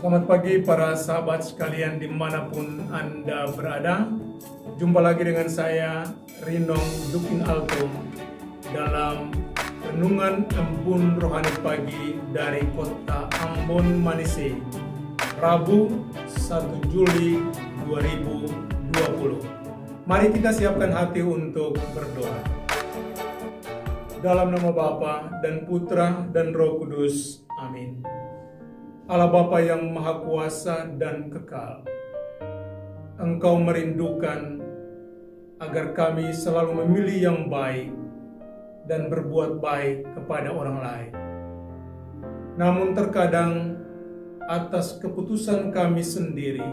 Selamat pagi para sahabat sekalian dimanapun Anda berada. Jumpa lagi dengan saya, Rinong Dukin Alto, dalam Renungan Embun Rohani Pagi dari Kota Ambon Manise, Rabu 1 Juli 2020. Mari kita siapkan hati untuk berdoa. Dalam nama Bapa dan Putra dan Roh Kudus. Amin. Allah Bapa yang Maha Kuasa dan Kekal, Engkau merindukan agar kami selalu memilih yang baik dan berbuat baik kepada orang lain. Namun terkadang atas keputusan kami sendiri,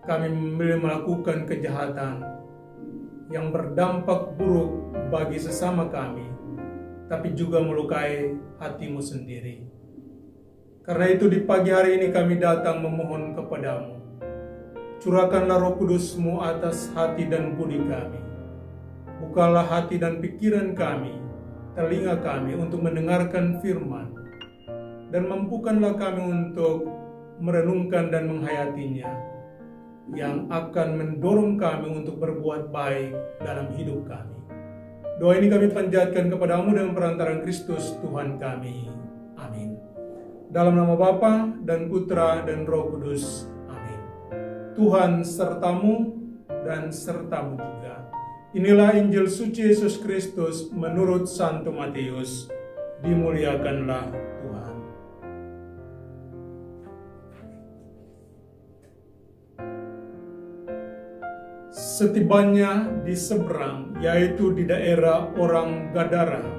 kami memilih melakukan kejahatan yang berdampak buruk bagi sesama kami, tapi juga melukai hatimu sendiri. Karena itu di pagi hari ini kami datang memohon kepadamu. Curahkanlah Roh Kudus-Mu atas hati dan budi kami. Bukalah hati dan pikiran kami, telinga kami untuk mendengarkan firman. Dan mampukanlah kami untuk merenungkan dan menghayatinya, yang akan mendorong kami untuk berbuat baik dalam hidup kami. Doa ini kami panjatkan kepadamu dengan perantaraan Kristus Tuhan kami. Amin. Dalam nama Bapa dan Putra dan Roh Kudus. Amin. Tuhan sertamu dan sertamu juga. Inilah Injil suci Yesus Kristus menurut Santo Matius. Dimuliakanlah Tuhan. Setibanya di seberang, yaitu di daerah orang Gadara,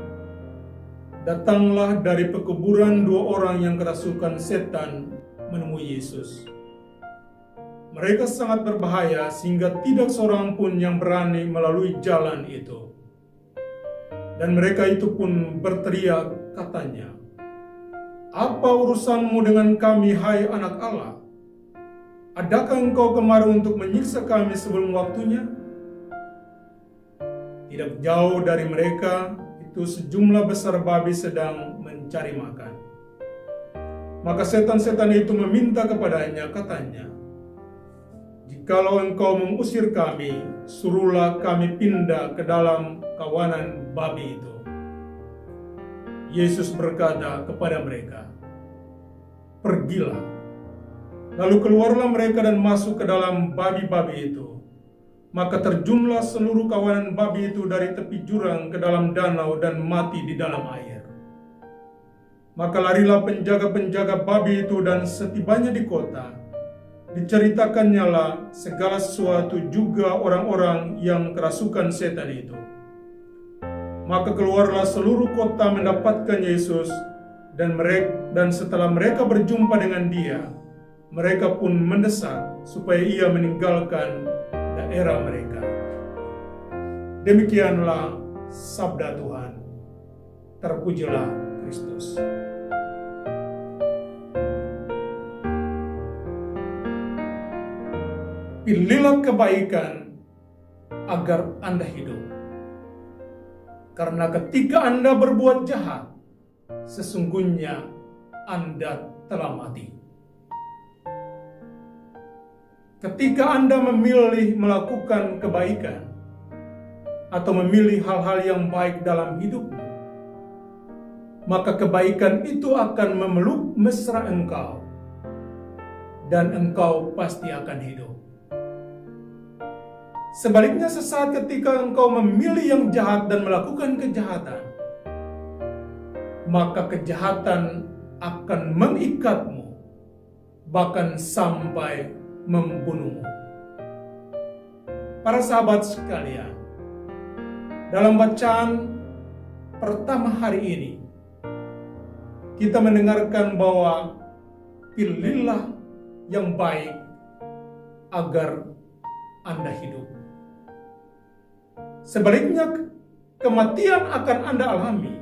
datanglah dari pekuburan dua orang yang kerasukan setan menemui Yesus. Mereka sangat berbahaya sehingga tidak seorang pun yang berani melalui jalan itu. Dan mereka itu pun berteriak, katanya, "Apa urusanmu dengan kami, hai anak Allah? Adakah engkau kemari untuk menyiksa kami sebelum waktunya?" Tidak jauh dari mereka sejumlah besar babi sedang mencari makan. Maka setan-setan itu meminta kepadanya, katanya, "Jikalau engkau mengusir kami, suruhlah kami pindah ke dalam kawanan babi itu." Yesus berkata kepada mereka, "Pergilah." Lalu keluarlah mereka dan masuk ke dalam babi-babi itu. Maka terjunlah seluruh kawanan babi itu dari tepi jurang ke dalam danau dan mati di dalam air. Maka larilah penjaga-penjaga babi itu, dan setibanya di kota, diceritakannya lah segala sesuatu juga orang-orang yang kerasukan setan itu. Maka keluarlah seluruh kota mendapatkan Yesus, dan setelah mereka berjumpa dengan dia, mereka pun mendesak supaya ia meninggalkan daerah mereka. Demikianlah sabda Tuhan. Terpujilah Kristus. Pilihlah kebaikan agar Anda hidup. Karena ketika Anda berbuat jahat, sesungguhnya Anda telah mati. Ketika Anda memilih melakukan kebaikan atau memilih hal-hal yang baik dalam hidupmu, maka kebaikan itu akan memeluk mesra engkau, dan engkau pasti akan hidup. Sebaliknya, sesaat ketika engkau memilih yang jahat dan melakukan kejahatan, maka kejahatan akan mengikatmu, bahkan sampai membunuhmu. Para sahabat sekalian, dalam bacaan pertama hari ini, kita mendengarkan bahwa pilihlah yang baik agar Anda hidup. Sebaliknya, kematian akan Anda alami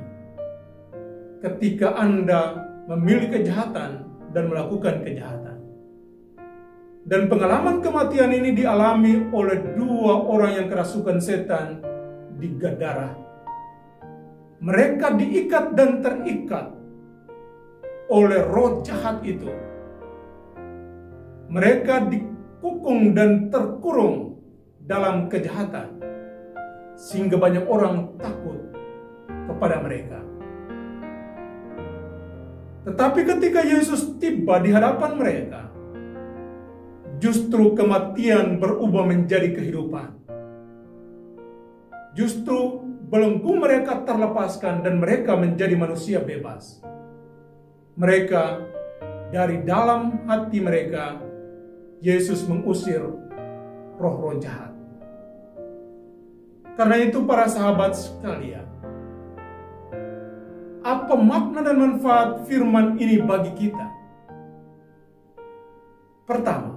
ketika Anda memilih kejahatan dan melakukan kejahatan. Dan pengalaman kematian ini dialami oleh dua orang yang kerasukan setan di Gadara. Mereka diikat dan terikat oleh roh jahat itu. Mereka dikukung dan terkurung dalam kejahatan, sehingga banyak orang takut kepada mereka. Tetapi ketika Yesus tiba di hadapan mereka, justru kematian berubah menjadi kehidupan. Justru belenggu mereka terlepaskan dan mereka menjadi manusia bebas. Mereka, dari dalam hati mereka, Yesus mengusir roh-roh jahat. Karena itu para sahabat sekalian, apa makna dan manfaat firman ini bagi kita? Pertama,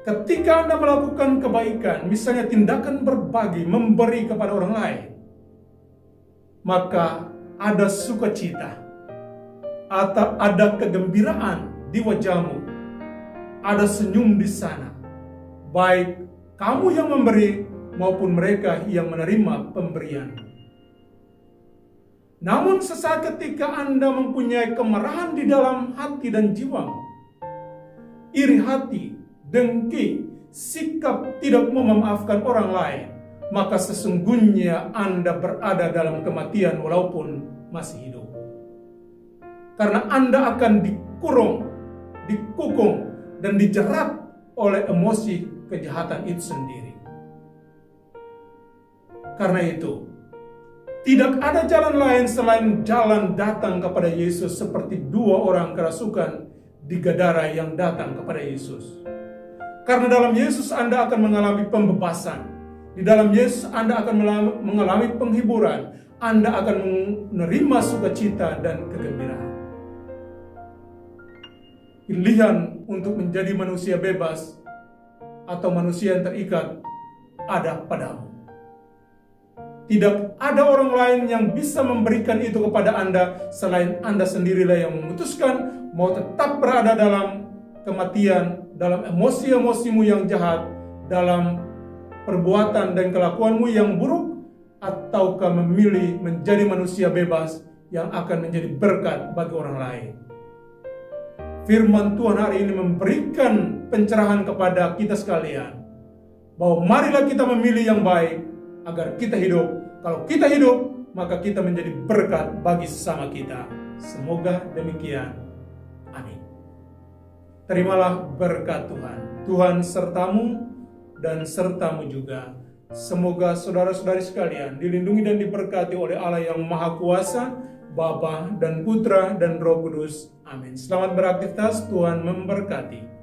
ketika Anda melakukan kebaikan, misalnya tindakan berbagi, memberi kepada orang lain, maka ada sukacita atau ada kegembiraan di wajahmu, ada senyum di sana, baik kamu yang memberi maupun mereka yang menerima pemberian. Namun sesaat ketika Anda mempunyai kemarahan di dalam hati dan jiwamu, iri hati, dengki, sikap tidak mau memaafkan orang lain, maka sesungguhnya Anda berada dalam kematian walaupun masih hidup. Karena Anda akan dikurung, dikukung, dan dijerat oleh emosi kejahatan itu sendiri. Karena itu, tidak ada jalan lain selain jalan datang kepada Yesus, seperti dua orang kerasukan di Gadara yang datang kepada Yesus. Karena dalam Yesus Anda akan mengalami pembebasan. Di dalam Yesus Anda akan mengalami penghiburan. Anda akan menerima sukacita dan kegembiraan. Pilihan untuk menjadi manusia bebas atau manusia yang terikat ada padamu. Tidak ada orang lain yang bisa memberikan itu kepada Anda selain Anda sendirilah yang memutuskan mau tetap berada dalam kematian, dalam emosi-emosimu yang jahat, dalam perbuatan dan kelakuanmu yang buruk, ataukah memilih menjadi manusia bebas yang akan menjadi berkat bagi orang lain. Firman Tuhan hari ini memberikan pencerahan kepada kita sekalian, bahwa marilah kita memilih yang baik agar kita hidup. Kalau kita hidup, maka kita menjadi berkat bagi sesama kita. Semoga demikian. Amin. Terimalah berkat Tuhan. Tuhan sertamu dan sertamu juga. Semoga saudara-saudari sekalian dilindungi dan diberkati oleh Allah yang Maha Kuasa, Bapa dan Putra dan Roh Kudus. Amin. Selamat beraktivitas, Tuhan memberkati.